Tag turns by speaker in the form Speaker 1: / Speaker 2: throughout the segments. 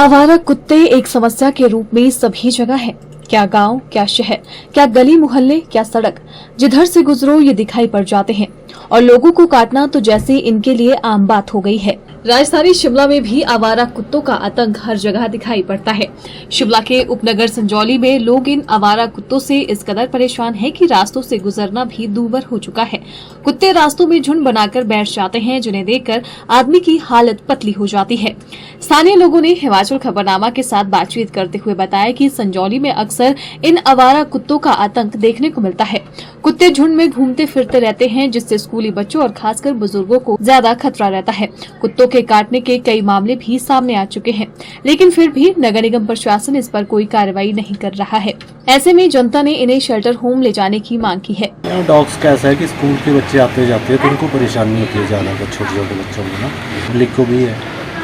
Speaker 1: आवारा कुत्ते एक समस्या के रूप में सभी जगह है। क्या गांव, क्या शहर, क्या गली मोहल्ले, क्या सड़क, जिधर से गुजरो ये दिखाई पड़ जाते हैं और लोगों को काटना तो जैसे इनके लिए आम बात हो गई है। राजधानी शिमला में भी आवारा कुत्तों का आतंक हर जगह दिखाई पड़ता है। शिमला के उपनगर संजौली में लोग इन आवारा कुत्तों से इस कदर परेशान हैं कि रास्तों से गुजरना भी दूभर हो चुका है। कुत्ते रास्तों में झुंड बनाकर बैठ जाते हैं, जिन्हें देखकर आदमी की हालत पतली हो जाती है। स्थानीय लोगों ने हिमाचल खबरनामा के साथ बातचीत करते हुए बताया कि संजौली में अक्सर इन आवारा कुत्तों का आतंक देखने को मिलता है। कुत्ते झुंड में घूमते फिरते रहते हैं, जिससे स्कूली बच्चों और खासकर बुजुर्गों को ज्यादा खतरा रहता है। कुत्तों के काटने के कई मामले भी सामने आ चुके हैं, लेकिन फिर भी नगर निगम प्रशासन इस पर कोई कार्रवाई नहीं कर रहा है। ऐसे में जनता ने इन्हें शेल्टर होम ले जाने की मांग की है।
Speaker 2: डॉग्स का ऐसा है कि स्कूल के बच्चे आते जाते हैं तो उनको परेशानी होती है ज़्यादा, छोटे छोटे बच्चों को ना। पब्लिक को भी है,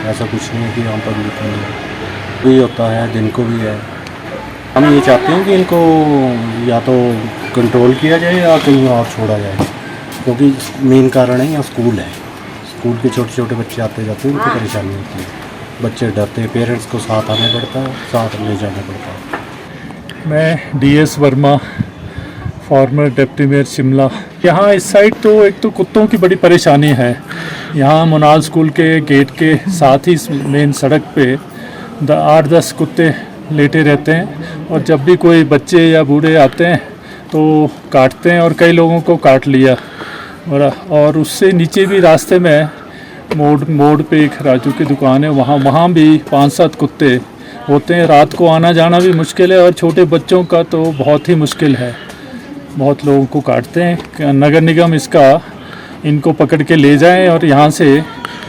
Speaker 2: ऐसा कुछ नहीं है कि यहाँ पब्लिक भी होता है, दिन को भी है। हम ये चाहते हैं कि इनको या तो कंट्रोल किया जाए या कहीं और छोड़ा जाए, क्योंकि मेन कारण है यहाँ स्कूल है। स्कूल के छोटे छोटे बच्चे आते जाते हैं, उनको परेशानी होती है। बच्चे डरते हैं, पेरेंट्स को साथ आना पड़ता है, साथ ले जाना पड़ता है।
Speaker 3: मैं DS Verma, farmer deputy mayor Shimla. यहाँ इस साइड तो एक तो कुत्तों की बड़ी परेशानी है। यहाँ मोनाल स्कूल के गेट के साथ ही मेन सड़क पे 8-10 कुत्ते लेटे रहते हैं, और जब भी कोई बच्चे या बूढ़े आते हैं तो काटते हैं, और कई लोगों को काट लिया। और उससे नीचे भी रास्ते में मोड़ पे एक राजू की दुकान है, वहाँ भी 5-7 कुत्ते होते हैं। रात को आना जाना भी मुश्किल है, और छोटे बच्चों का तो बहुत ही मुश्किल है। बहुत लोगों को काटते हैं। नगर निगम इनको पकड़ के ले जाएं और यहाँ से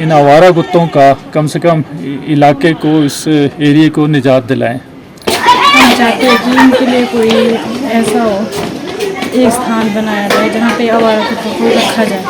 Speaker 3: इन आवारा कुत्तों का कम से कम इलाके को, इस एरिया को निजात दिलाएं।
Speaker 4: हम चाहते हैं कि इनके लिए कोई ऐसा हो, एक स्थान बनाया जाए जहाँ पे आवारा कुत्तों को रखा जाए,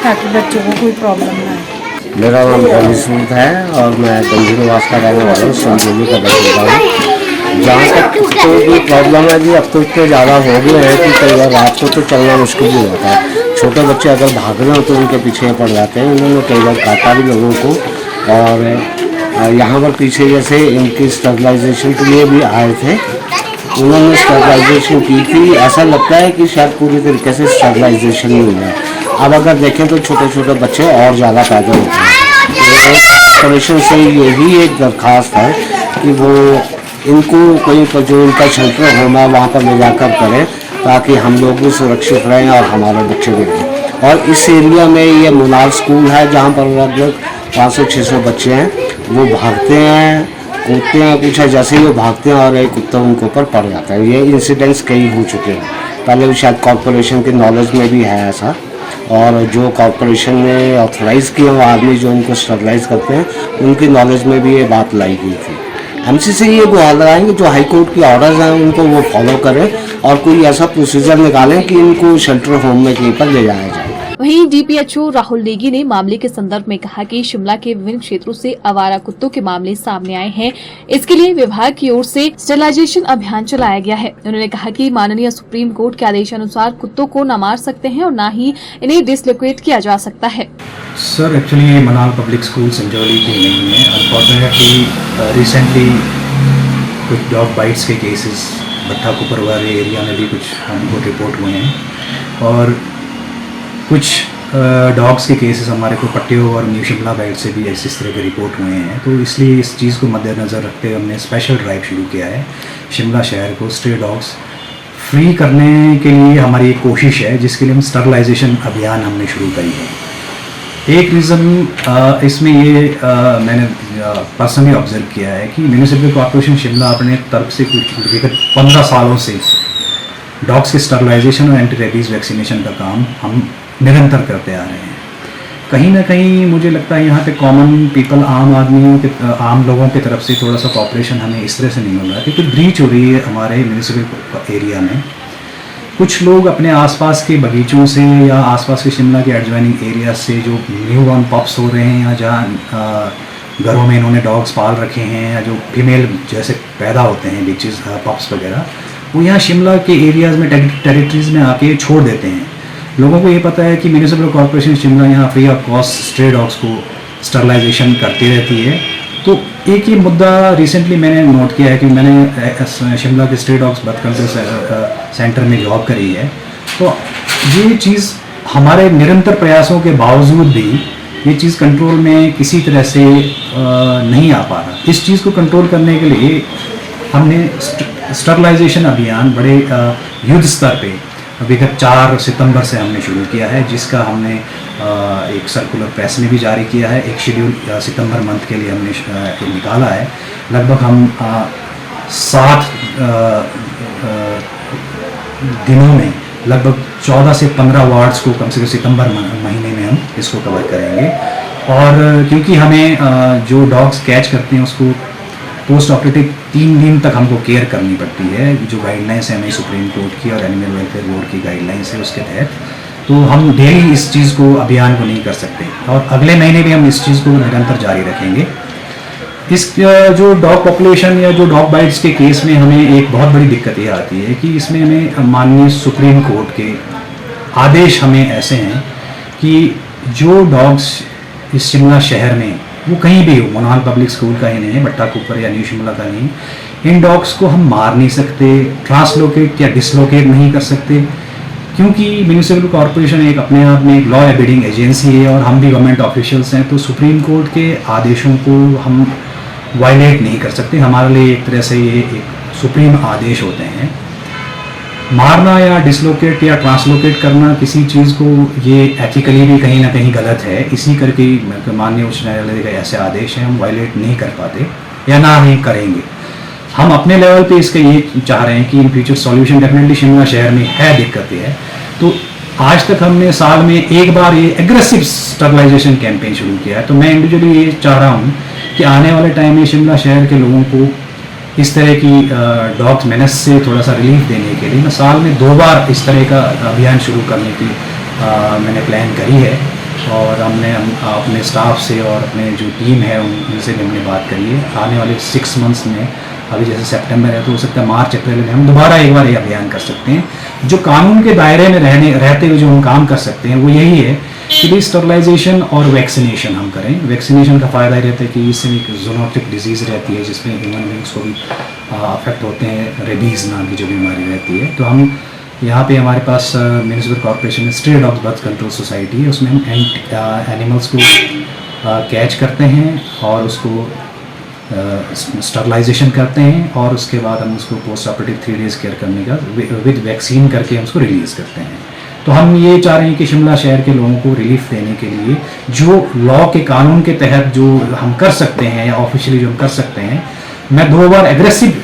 Speaker 4: ताकि बच्चों को कोई प्रॉब्लम ना आए।
Speaker 5: मेरा नाम सूद है और मैं गंजी निवास का रहने वाला हूँ, संजौली का बासिंदा हूँ। जहाँ तक कुत्तों की प्रॉब्लम है जी, अब तो इतने ज़्यादा हो गए हैं कि कई बार रात को तो चलना मुश्किल ही होता है। छोटे बच्चे अगर भाग रहे हो तो उनके पीछे पड़ जाते हैं। उन्होंने कई बार काटा भी लोगों को, और यहाँ पर पीछे जैसे इनकी स्टेबलाइजेशन के लिए भी आए थे, उन्होंने स्टेबलाइजेशन की थी। ऐसा लगता है कि शायद पूरी तरीके से स्टेबलाइजेशन नहीं हुआ। अब अगर देखें तो छोटे छोटे बच्चे और ज़्यादा पैदा होते हैं। तो ऑपरेशन से यही एक दरख्वास्त है कि वो इनको कोई जो इनका शेल्टर होना है वहाँ पर ले जाकर करें, ताकि हम लोग भी सुरक्षित रहें और हमारे बच्चे भी रहें। और इस एरिया में ये मोनाल स्कूल है, जहाँ पर लगभग 500-600 बच्चे हैं। वो भागते हैं, कूदते हैं, कुछ है, जैसे ही वो भागते हैं और एक कुत्ता उनके ऊपर पड़ जाता है। ये इंसिडेंट्स कई हो चुके हैं। पहले भी शायद कॉर्पोरेशन के नॉलेज में भी है ऐसा, और जो कॉर्पोरेशन ने ऑथराइज़ किए वो आदमी जो उनको स्टेबलाइज करते हैं, उनकी नॉलेज में भी ये बात लाई गई थी। MC से ये गुहार लगाएंगे जो हाई कोर्ट की ऑर्डर्स हैं उनको वो फॉलो करें, और कोई ऐसा प्रोसीजर निकालें कि इनको शेल्टर होम में कहीं पर ले जाया जाए।
Speaker 1: वहीं DPHO राहुल नेगी ने मामले के संदर्भ में कहा कि शिमला के विभिन्न क्षेत्रों से आवारा कुत्तों के मामले सामने आए हैं। इसके लिए विभाग की ओर से स्टेरिलाइजेशन अभियान चलाया गया है। उन्होंने कहा कि माननीय सुप्रीम कोर्ट के आदेशानुसार कुत्तों को न मार सकते हैं और न ही इन्हें डिसलोकेट किया जा सकता है।
Speaker 6: सर, एक्चुअली ये मनाल पब्लिक स्कूल संजौली की नहीं है। अनफॉर्चुनेटली रिसेंटली कुछ डॉग बाइट्स के केसेस भट्टा कुपरवार एरिया में भी कुछ हमको रिपोर्ट हुए हैं, और कुछ डॉग्स के केसेस हमारे को पट्टियों और न्यू शिमला बेल्ट से भी इस तरह के रिपोर्ट हुए हैं। तो इसलिए इस चीज़ को मद्देनज़र रखते हुए हमने स्पेशल ड्राइव शुरू किया है। शिमला शहर को स्ट्रे डॉग्स फ्री करने के लिए हमारी एक कोशिश है, जिसके लिए हम स्टेरिलाइजेशन अभियान हमने शुरू करी है। एक रीज़न इसमें ये मैंने पर्सनली ऑब्जर्व किया है कि म्यूनिसिपल कॉर्पोरेशन शिमला अपने तरफ से कुछ विगत 15 सालों से डॉग्स के स्टेरिलाइजेशन और एंटी रेबीज़ वैक्सीनेशन का काम हम निरंतर करते आ रहे हैं। कहीं ना कहीं मुझे लगता है यहाँ पे कॉमन पीपल, आम लोगों की तरफ से थोड़ा सा कॉपरेशन हमें इस तरह से नहीं हो रहा है, क्योंकि ब्रीच हो रही है हमारे म्यूनिसिपल एरिया में। कुछ लोग अपने आसपास के बगीचों से या आसपास के शिमला के एडजॉइनिंग एरिया से जो न्यू बॉर्न पप्स हो रहे हैं, या जहाँ घरों में इन्होंने डॉग्स पाल रखे हैं, या जो फीमेल जैसे पैदा होते हैं बिचेस पप्स वगैरह, वो यहाँ शिमला के एरियाज़ में टेरिटरीज़ में आके छोड़ देते हैं। लोगों को ये पता है कि म्यूनिसिपल कॉर्पोरेशन शिमला यहाँ free of cost stray dogs को स्टरलाइजेशन करती रहती है, तो एक ये मुद्दा रिसेंटली मैंने नोट किया है कि मैंने शिमला के stray dogs birth control centre में जॉब करी है। तो ये चीज़ हमारे निरंतर प्रयासों के बावजूद भी ये चीज़ कंट्रोल में किसी तरह से नहीं आ पा रहा। इस चीज़ को कंट्रोल करने के लिए हमने स्टरलाइजेशन अभियान बड़े युद्ध स्तर पे विगत 4 सितंबर से हमने शुरू किया है, जिसका हमने एक सर्कुलर प्रेस में भी जारी किया है। एक शेड्यूल सितंबर मंथ के लिए हमने निकाला है। लगभग हम 7 दिनों में लगभग 14 से 15 वार्ड्स को कम से कम सितंबर महीने में हम इसको कवर करेंगे। और क्योंकि हमें जो डॉग्स कैच करते हैं उसको पोस्ट ऑपरेटिव 3 दिन तक हमको केयर करनी पड़ती है, जो गाइडलाइंस है हमें सुप्रीम कोर्ट की और एनिमल वेलफेयर बोर्ड की गाइडलाइंस है उसके तहत। तो हम डेली इस चीज़ को अभियान को नहीं कर सकते और अगले महीने भी हम इस चीज़ को निरंतर जारी रखेंगे। इस जो डॉग पॉपुलेशन या जो डॉग बाइट्स के केस में हमें एक बहुत बड़ी दिक्कत ये आती है कि इसमें हमें माननीय सुप्रीम कोर्ट के आदेश हमें ऐसे हैं कि जो डॉग्स इस शिमला शहर में वो कहीं भी हो, मोनाल पब्लिक स्कूल का ही नहीं है, भट्टा कुपर या न्यू शिमला का नहीं, इन डॉग्स को हम मार नहीं सकते, ट्रांसलोकेट या डिसलोकेट नहीं कर सकते, क्योंकि म्यूनिसिपल कॉरपोरेशन एक अपने आप में एक लॉ एबिडिंग एजेंसी है और हम भी गवर्नमेंट ऑफिशियल्स हैं। तो सुप्रीम कोर्ट के आदेशों को हम वायलेट नहीं कर सकते। हमारे लिए एक तरह से ये एक सुप्रीम आदेश होते हैं। मारना या डिसलोकेट या ट्रांसलोकेट करना किसी चीज़ को ये एथिकली भी कहीं ना कहीं गलत है। इसी करके माननीय उच्च न्यायालय के ऐसे आदेश हैं, हम वायलेट नहीं कर पाते या ना ही करेंगे। हम अपने लेवल पे इसका ये चाह रहे हैं कि in future solution definitely Shimla शहर में है दिक्कतें है। तो आज तक हमने साल में एक बार ये एग्रेसिव स्टरलाइजेशन कैंपेन शुरू किया है। तो मैं इंडिविजुअली ये चाह रहा हूँ कि आने वाले टाइम में शिमला शहर के लोगों को इस तरह की डॉग्स मेनेस से थोड़ा सा रिलीफ देने के लिए मैं साल में 2 बार इस तरह का अभियान शुरू करने की मैंने प्लान करी है। और हमने अपने स्टाफ से और अपने जो टीम है उनसे भी हमने बात करी है। आने वाले 6 मंथ्स में, अभी जैसे सितंबर है तो हो सकता है मार्च अप्रैल में हम दोबारा एक बार ये अभियान कर सकते हैं। जो कानून के दायरे में रहते हुए जो हम काम कर सकते हैं वो यही है कि भी स्टरलाइजेशन और वैक्सीनेशन हम करें। वैक्सीनेशन का फ़ायदा ये रहता है कि इससे एक जूनोटिक डिजीज़ रहती है जिसमें ह्यूमन बींग्स को भी अफेक्ट होते हैं, रेबीज़ नाम की जो बीमारी रहती है। तो हम यहाँ पे हमारे पास म्यूनिसिपल कॉर्पोरेशन में stray dogs birth control society है, उसमें हम एनिमल्स को कैच करते हैं और उसको स्टरलाइजेशन करते हैं और उसके बाद हम उसको पोस्ट ऑपरेटिव 3 डेज़ केयर करने का विद वैक्सीन करके हम उसको रिलीज़ करते हैं। तो हम ये चाह रहे हैं कि शिमला शहर के लोगों को रिलीफ देने के लिए जो लॉ के कानून के तहत जो हम कर सकते हैं या ऑफिशियली जो हम कर सकते हैं, मैं 2 बार एग्रेसिव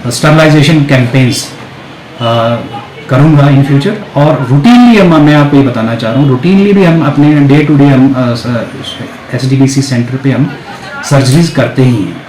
Speaker 6: स्टरलाइजेशन कैंपेन्स करूँगा इन फ्यूचर। और रूटीनली मैं आपको ये बताना चाह रहा हूँ, रूटीनली भी हम अपने डे टू डे हम SDBC सेंटर पे हम सर्जरीज करते ही हैं।